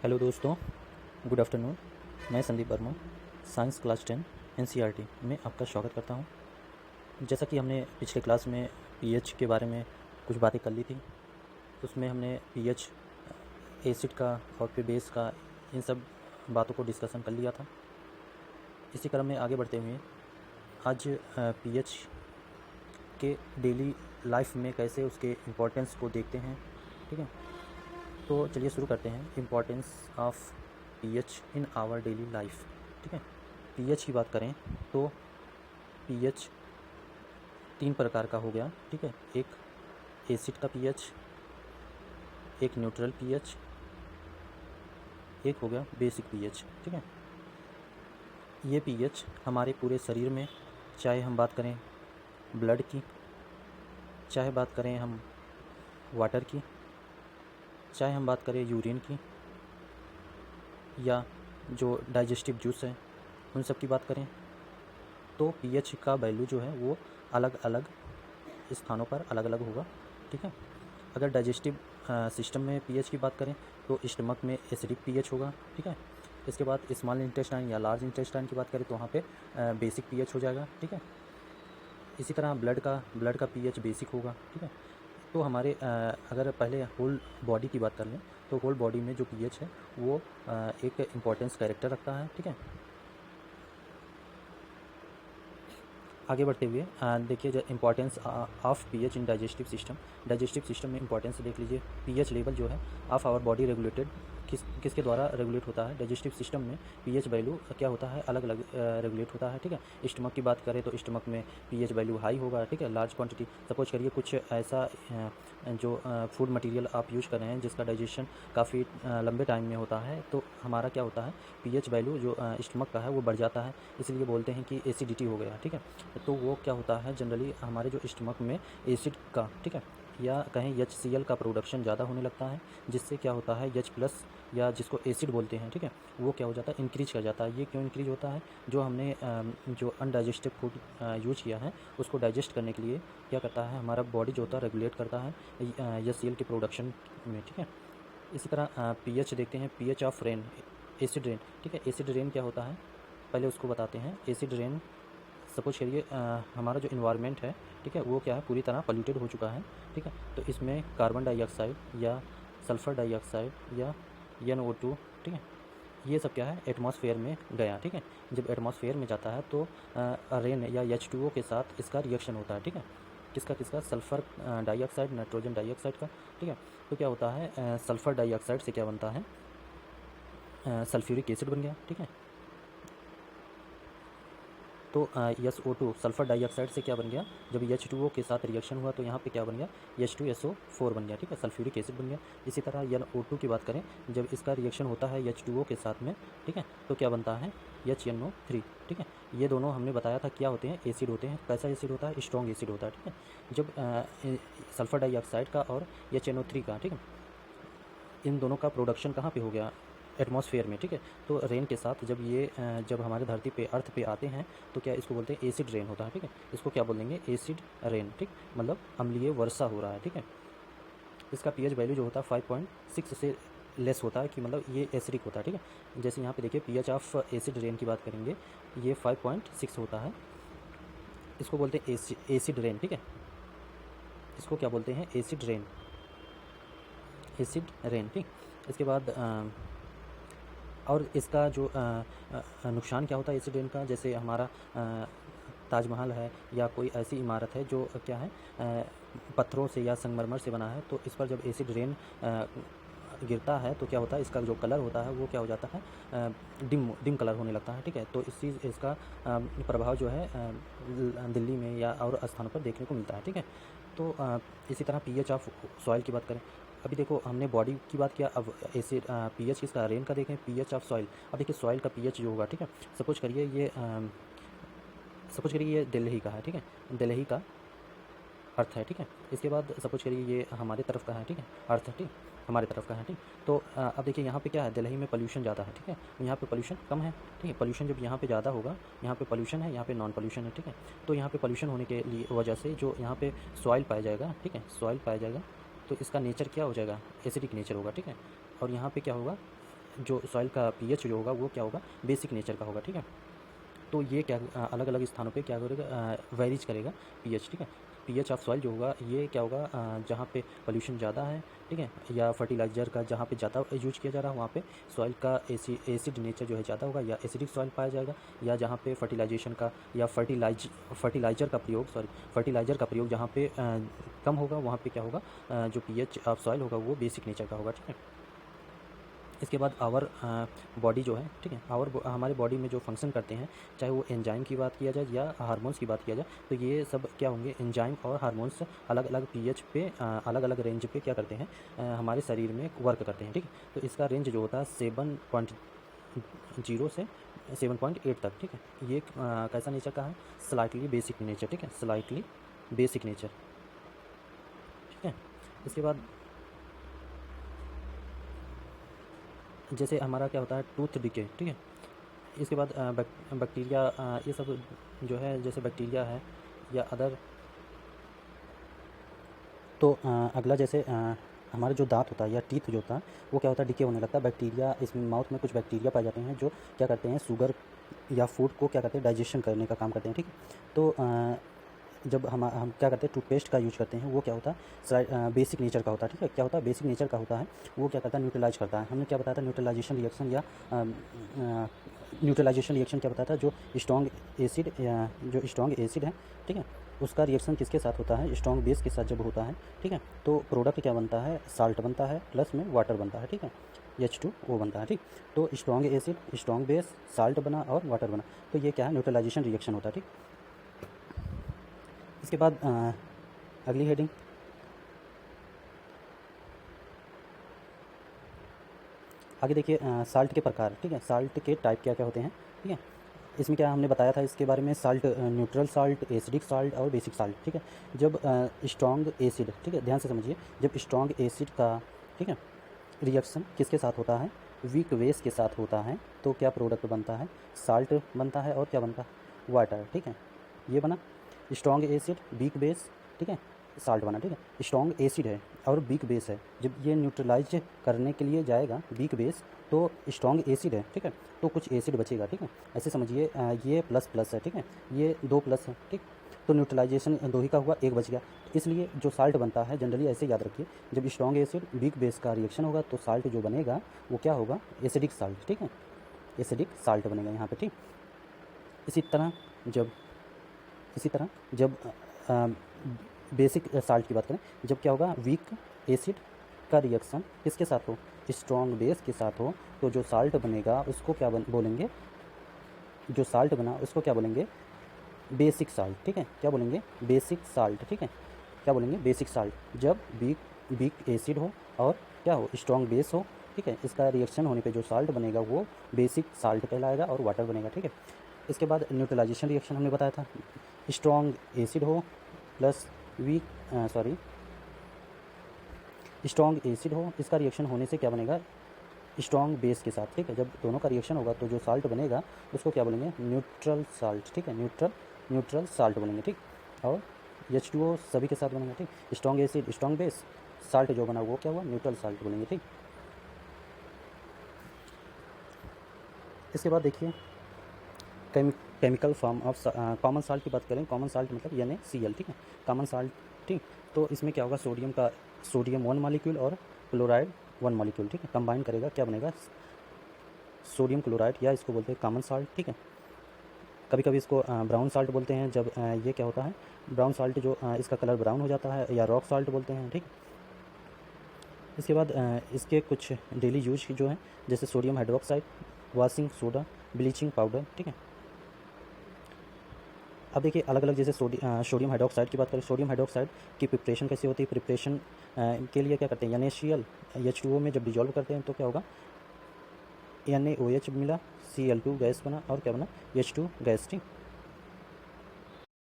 Hello दोस्तों, good afternoon. मैं Sandeep Verma, science class 10 NCERT में आपका स्वागत करता हूं। जैसा कि हमने पिछले क्लास में पीएच के बारे में कुछ बातें कर ली थी, उसमें हमने पीएच एसिड का और फिर बेस का, इन सब बातों को डिस्कशन कर लिया था। इसी क्रम में आगे बढ़ते हुए आज पीएच के डेली लाइफ में कैसे उसके इम्पोर्टेंस को देखते हैं। ठीक है, तो चलिए शुरू करते हैं। Importance of pH in our daily life. ठीक है, पीएच की बात करें तो पीएच 3 प्रकार का हो गया। ठीक है, एक एसिड का पीएच, एक न्यूट्रल पीएच, एक हो गया बेसिक पीएच। ठीक है, ये पीएच हमारे पूरे शरीर में, चाहे हम बात करें ब्लड की, चाहे बात करें हम वाटर की, चाहे हम बात करें यूरिन की, या जो डाइजेस्टिव जूस है उन सब की बात करें, तो पीएच का वैल्यू जो है वो अलग अलग स्थानों पर अलग अलग होगा। ठीक है, अगर डाइजेस्टिव सिस्टम में पीएच की बात करें तो स्टमक में एसिडिक पीएच होगा। ठीक है, इसके बाद स्मॉल इंटेस्टाइन या लार्ज इंटेस्टाइन की बात करें तो वहाँ पे बेसिक पीएच हो जाएगा। ठीक है, इसी तरह ब्लड का पीएच बेसिक होगा। ठीक है, तो हमारे अगर पहले होल बॉडी की बात कर लें तो होल बॉडी में जो पीएच है वो एक इम्पॉर्टेंस कैरेक्टर रखता है। ठीक है, आगे बढ़ते हुए देखिए importance of pH in digestive system में इंपॉर्टेंस देख लीजिए। पीएच लेवल जो है ऑफ आवर बॉडी रेगुलेटेड किसके द्वारा रेगुलेट होता है? डाइजेस्टिव सिस्टम में पीएच वैल्यू क्या होता है? अलग अलग रेगुलेट होता है। ठीक है, स्टमक की बात करें तो स्टमक में पीएच वैल्यू हाई होगा। ठीक है, लार्ज क्वांटिटी, सपोज करिए कुछ ऐसा जो फूड मटेरियल आप यूज कर रहे हैं जिसका डाइजेशन काफ़ी लंबे टाइम में होता है, तो हमारा क्या होता है? पीएच वैल्यू जो स्टमक का है वो बढ़ जाता है, इसलिए बोलते हैं कि एसिडिटी हो गया। ठीक है, तो वो क्या होता है? जनरली हमारे जो स्टमक में एसिड का, ठीक है, या कहें HCl का प्रोडक्शन ज़्यादा होने लगता है, जिससे क्या होता है H+ या जिसको एसिड बोलते हैं, ठीक है, वो क्या हो जाता है? इंक्रीज कर जाता है। ये क्यों इंक्रीज होता है? जो हमने जो अनडाइजेस्टेड फूड यूज किया है उसको डाइजेस्ट करने के लिए क्या करता है? हमारा बॉडी जो होता है रेगुलेट करता है HCl के प्रोडक्शन में। ठीक है, इसी तरह पीएच देखते हैं, pH of rain, acid rain. ठीक है, एसिड रेन क्या होता है पहले उसको बताते हैं। एसिड रेन, सपोज करिए हमारा जो इन्वायरमेंट है, ठीक है, वो क्या है? पूरी तरह पोल्यूटेड हो चुका है। ठीक है, तो इसमें कार्बन डाइऑक्साइड या सल्फ़र डाइऑक्साइड या NO2, ठीक है, ये सब क्या है? एटमॉस्फेयर में गया। ठीक है, जब एटमॉस्फेयर में जाता है तो रेन या H2O के साथ इसका रिएक्शन होता है। ठीक है, किसका? सल्फ़र डाइऑक्साइड, नाइट्रोजन डाइऑक्साइड का। ठीक है, तो क्या होता है? सल्फ़र डाइऑक्साइड से क्या बनता है? सल्फ्यूरिक एसिड बन गया। ठीक है, तो SO2 सल्फ़र डाइऑक्साइड से क्या बन गया? जब H2O के साथ रिएक्शन हुआ तो यहाँ पे क्या बन गया? H2SO4 बन गया। ठीक है, सल्फ्यूरिक एसिड बन गया। इसी तरह NO2 की बात करें, जब इसका रिएक्शन होता है H2O के साथ में, ठीक है, तो क्या बनता है? HNO3। ठीक है, ये दोनों हमने बताया था क्या होते हैं? एसिड होते हैं। कैसा एसिड होता है? स्ट्रॉन्ग एसिड होता है। ठीक है, जब सल्फ़र डाइऑक्साइड का और HNO3 का, ठीक है, इन दोनों का प्रोडक्शन कहाँ पे हो गया? एटमॉस्फेयर में। ठीक है, तो रेन के साथ जब ये जब हमारे धरती पे, अर्थ पे आते हैं तो क्या इसको बोलते हैं? एसिड रेन होता है। ठीक है, इसको क्या बोलेंगे? Acid rain. ठीक, मतलब अम्लीय वर्षा हो रहा है। ठीक है, इसका पीएच वैल्यू जो होता है 5.6 से लेस होता है, कि मतलब ये एसिडिक होता है। ठीक है, जैसे यहाँ पे देखिए पीएच ऑफ एसिड रेन की बात करेंगे, ये 5.6 होता है, इसको बोलते हैं एसिड रेन। ठीक है, इसको क्या बोलते हैं? Acid rain, acid rain. ठीक, इसके बाद और इसका जो नुकसान क्या होता है एसिड रेन का? जैसे हमारा ताजमहल है या कोई ऐसी इमारत है जो क्या है पत्थरों से या संगमरमर से बना है, तो इस पर जब एसिड रेन गिरता है तो क्या होता है? इसका जो कलर होता है वो क्या हो जाता है? डिम कलर होने लगता है। ठीक है, तो इसका प्रभाव जो है दिल्ली में या और स्थानों पर देखने को मिलता है। ठीक है, तो इसी तरह पीएच ऑफ सॉइल की बात करें, अभी देखो हमने बॉडी की बात किया, अब एसिड पीएच किसका? रेन का देखें, पीएच ऑफ सॉइल। अब देखिए सॉइल का पीएच जो होगा, ठीक है, सपोज करिए ये दिल्ली का है। ठीक है, दिल्ली का अर्थ है। ठीक है, इसके बाद सपोज करिए ये हमारे तरफ का है। ठीक है, अर्थ है, ठीक, हमारे तरफ का है। ठीक, तो अब देखिए यहाँ पे क्या है? दिल्ली में पोल्यूशन ज़्यादा है। ठीक है, यहाँ पे पोल्यूशन कम है। ठीक है, पोल्यूशन जब यहाँ पे ज़्यादा होगा, यहाँ पे पोल्यूशन है, यहाँ पे नॉन पोल्यूशन है। ठीक है, तो यहाँ पे पोल्यूशन होने के लिए वजह से जो यहाँ पे सॉइल पाया जाएगा, ठीक है, सॉइल पाया जाएगा, तो इसका नेचर क्या हो जाएगा? एसिडिक नेचर होगा। ठीक है, और यहाँ पे क्या होगा? जो सॉइल का पीएच जो होगा वो क्या होगा, बेसिक नेचर का होगा, ठीक है। तो ये क्या अलग अलग स्थानों पे क्या करेगा, वेरीज करेगा पीएच, ठीक है। पीएच ऑफ सॉइल जो होगा ये क्या होगा, जहाँ पे पोल्यूशन ज़्यादा है, ठीक है, या फर्टिलाइज़र का जहाँ पे ज़्यादा यूज किया जा रहा है वहाँ पे सॉइल का एसिड नेचर जो है ज़्यादा होगा, या एसिडिक सॉइल पाया जाएगा, या जहाँ पे फर्टिलाइजेशन का या फर्टिलाइज़र का प्रयोग जहाँ पे कम होगा वहाँ पे क्या होगा, जो पीएच ऑफ सॉइल होगा वो बेसिक नेचर का होगा, ठीक है। इसके बाद आवर बॉडी जो है, ठीक है, हमारे बॉडी में जो फंक्शन करते हैं, चाहे वो एंजाइम की बात किया जाए या हार्मोन्स की बात किया जाए, तो ये सब क्या होंगे, एंजाइम और हार्मोन्स अलग अलग पीएच पे अलग अलग रेंज पे क्या करते हैं, हमारे शरीर में वर्क करते हैं, ठीक है। तो इसका रेंज जो होता है 7.0 से 7.8 तक, ठीक है। ये कैसा नेचर का है, स्लाइटली बेसिक नेचर, ठीक है, स्लाइटली बेसिक नेचर, ठीक है। इसके बाद जैसे हमारा क्या होता है, टूथ डिके, ठीक है। इसके बाद बैक्टीरिया, ये सब जो है, जैसे बैक्टीरिया है या अदर। तो अगला जैसे हमारा जो दांत होता है या टीथ जो होता है वो क्या होता है, डिके होने लगता है। बैक्टीरिया, इसमें माउथ में कुछ बैक्टीरिया पाए जाते हैं जो क्या करते हैं, शुगर या फूड को क्या करते हैं, डाइजेशन करने का काम करते हैं, ठीक है। तो जब हम क्या करते हैं, टूथपेस्ट का यूज करते हैं, वो क्या होता है, बेसिक नेचर का होता है, ठीक है। क्या होता है, बेसिक नेचर का होता है, वो क्या करता है, न्यूट्रलाइज करता है। हमने क्या बताया था, न्यूट्रलाइजेशन रिएक्शन या न्यूट्रलाइजेशन रिएक्शन क्या बताया था, जो स्ट्रॉन्ग एसिड है, ठीक है, उसका रिएक्शन किसके साथ होता है, स्ट्रॉन्ग बेस के साथ जब होता है, ठीक है, तो प्रोडक्ट क्या बनता है, साल्ट बनता है, प्लस में वाटर बनता है, ठीक है, H2O बनता है, ठीक। तो strong acid, strong base, salt बना और वाटर बना, तो ये क्या है, न्यूट्रलाइजेशन रिएक्शन होता है, ठीक। इसके बाद अगली हेडिंग, आगे देखिए, साल्ट के प्रकार, ठीक है, साल्ट के टाइप क्या क्या होते हैं, ठीक है। इसमें क्या हमने बताया था इसके बारे में, salt, neutral salt, acidic salt और बेसिक साल्ट, ठीक है। जब स्ट्रॉन्ग एसिड, ठीक है, ध्यान से समझिए, जब स्ट्रॉन्ग एसिड का, ठीक है, रिएक्शन किसके साथ होता है, वीक बेस के साथ होता है, तो क्या प्रोडक्ट बनता है, साल्ट बनता है और क्या बनता है, वाटर, ठीक है। ये बना स्ट्रॉन्ग एसिड, वीक बेस, ठीक है, साल्ट बना, ठीक है। स्ट्रॉन्ग एसिड है और वीक बेस है, जब ये न्यूट्रलाइज करने के लिए जाएगा वीक बेस, तो स्ट्रॉन्ग एसिड है, ठीक है, तो कुछ एसिड बचेगा, ठीक है। ऐसे समझिए, ये प्लस प्लस है, ठीक है, ये 2 प्लस है, ठीक। तो न्यूट्रलाइजेशन 2 ही का हुआ, 1 बच गया, तो इसलिए जो साल्ट बनता है, जनरली ऐसे याद रखिए, जब स्ट्रॉन्ग एसिड वीक बेस का रिएक्शन होगा तो साल्ट जो बनेगा वो क्या होगा, एसिडिक साल्ट, ठीक है, एसिडिक साल्ट बनेगा यहाँ पे, ठीक। इसी तरह जब बेसिक साल्ट की बात करें, जब क्या होगा, वीक एसिड का रिएक्शन किसके साथ हो, स्ट्रॉन्ग बेस के साथ हो, तो जो साल्ट बनेगा उसको क्या बोलेंगे, जो साल्ट बना उसको क्या बोलेंगे, बेसिक साल्ट, ठीक है। क्या बोलेंगे, बेसिक साल्ट, ठीक है, क्या बोलेंगे, बेसिक साल्ट। जब वीक एसिड हो और क्या हो, स्ट्रॉन्ग बेस हो, ठीक है, इसका रिएक्शन होने पे जो साल्ट बनेगा वो बेसिक साल्ट कहलाएगा और वाटर बनेगा, ठीक है। इसके बाद न्यूट्रलाइजेशन रिएक्शन हमने बताया था, स्ट्रॉन्ग एसिड हो प्लस स्ट्रॉन्ग एसिड हो, इसका रिएक्शन होने से क्या बनेगा, स्ट्रॉन्ग बेस के साथ, ठीक है। जब दोनों का रिएक्शन होगा तो जो साल्ट बनेगा उसको क्या बोलेंगे, न्यूट्रल साल्ट, ठीक है, न्यूट्रल साल्ट बोलेंगे, ठीक। और H2O सभी के साथ बनेगा, ठीक। Strong acid, strong base, salt जो बना वो क्या हुआ, न्यूट्रल साल्ट बोलेंगे, ठीक। इसके बाद देखिए, chemical form of common salt की बात करें, कॉमन साल्ट मतलब NaCl, ठीक है, कॉमन साल्ट, ठीक। तो इसमें क्या होगा, सोडियम 1 मॉलिक्यूल और क्लोराइड 1 मॉलिक्यूल, ठीक है, कंबाइन करेगा, क्या बनेगा, सोडियम क्लोराइड, या इसको बोलते हैं कॉमन साल्ट, ठीक है। कभी कभी इसको ब्राउन साल्ट बोलते हैं, जब ये क्या होता है, ब्राउन साल्ट जो इसका कलर ब्राउन हो जाता है, या रॉक साल्ट बोलते हैं, ठीक। इसके बाद इसके कुछ डेली यूज जो है, जैसे sodium hydroxide, washing soda, bleaching powder, ठीक है। अब देखिए अलग अलग, जैसे सोडियम हाइड्रोक्साइड की बात करें, सोडियम हाइड्रोक्साइड की प्रिपरेशन कैसे होती है, प्रिपरेशन के लिए क्या करते हैं, NaCl H2O में जब डिजॉल्व करते हैं तो क्या होगा, NaOH मिला, Cl2 गैस बना और क्या बना, H2 गैस, ठीक।